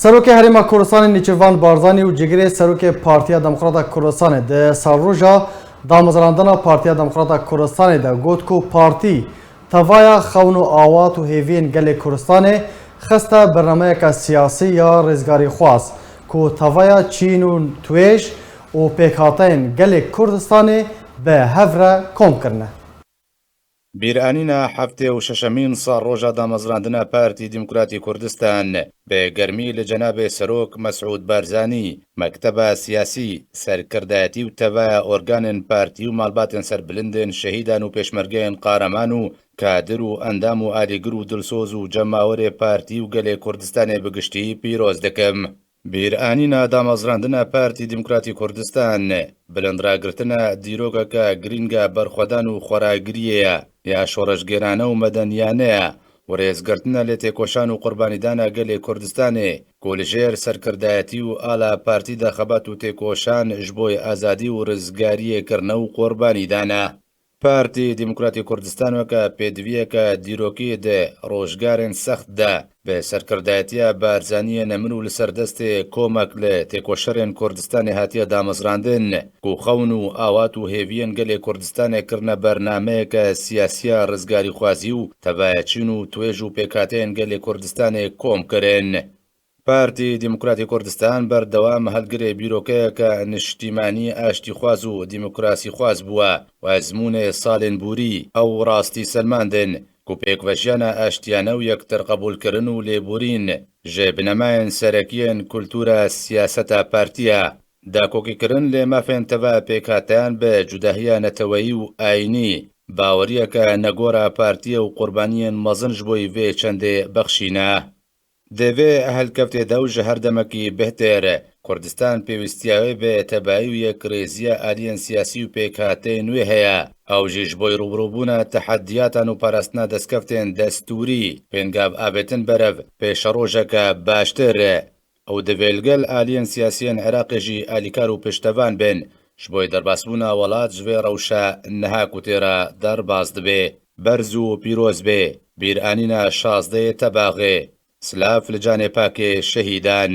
سروک هرما کوردستان نیچوان بارزانی و جگری سروک پارتیا دموکرات کوردستان ده سالروجا دامزراندنا پارتیا دموکرات کوردستان ده گوت کو پارتی توایا خون و آوات و هیوین گل کوردستان خسته برنامه که سیاسی یا رزگاری خواست کو توایا چین و تویش و پیکاتین گل کوردستان به هفره کم کرنه. بیرانینا هفته و ششمین سال روژا دامزراندنا پارتی دموکراتی کوردستان به گرمی لجناب سروک مسعود بارزانی مکتب سیاسی سرکردایتی و توا ارگان پارتی و مالباتن سربلندن شهیدان و پیشمرگین قارمان و کادر و اندام و آلیگر و دلسوز و جماور پارتی و گل کوردستان بگشتی پیروز دکم. بیرانینا دامزراندنا پارتی دموکراتی کوردستان بلندراگرتنا دیروگاکا گرینگا برخودان و خوراگریه یا شورشگرانه و مدنیانه و ریزگرتنا لتکوشان و قربانیدانا گل کوردستان کولژیر سرکردایتی و آلا پارتی داخبات و تکوشان جبوی آزادی و رزگاری کرنه و قربانیدانا. پارتی دموکراتی کوردستان وکا پیدویه دیروکی ده روشگارن سخت ده به سرکردایتی بارزانی نمنو لسردست کومک لتکوشرن کوردستان هاتیه دامزراندن کو خون و آوات و هیوین گل کوردستان کرنه برنامه که سیاسی رزگاری خوازی و تبایچین و تویج و پیکاتین گل کوردستان کوم کرن. پارتی دموکراتی کوردستان بردوام هەڵگرێ بیرۆکەیەکە نیشتیمانی ئاشتی خواز و دیموکراسی خواز بووە و ئەزمونێ ساڵێن بووری ئەو ڕاستی سەلماندن کو پێکڤەژیانە ئاشتیانە و یەکتر قبولکردن و لێبورین ژێ بنەمایەن سەرەکیەن کولتورە سیاسەتە پارتیە داکۆکیکردن لێ مافێن تەڤە پێکاتیان بە جوداهیە نەتەوەیی و ئاینی باوەریەکە نەگۆرە پارتیە و قوربانیەن مەزنج بۆی vê چەندێ بەخشینە. دوێ هەلکەوتێدا و ژە هەردەمەکی بهتر کوردستان پێویستیاوی بە تەبایی و یەکڕێزیە ئالیەن سیاسی و پێکهاتەی نوێ هەیە ئەوژیش بۆی ڕوبڕووبوونە تەحەدیاتان و پاراستنا دەستکەفتێن دەستوری پێنگاب ئابێتن بەرەو پێشەڕۆژەکە باشتر ئەو دەوێلگەل ئالیەن سیاسیەن عێراقیژی ئالیکار و پشتەوان بن ش بۆی دەرباسبوونە وڵات ژێ ڕەوشە نەهاک و تێرە دەرباز دەبێ بەرز و پیرۆز بێ بیرانینا شازدەیە تەباغێ سلاف لجانێ پاکێ شەهیدان.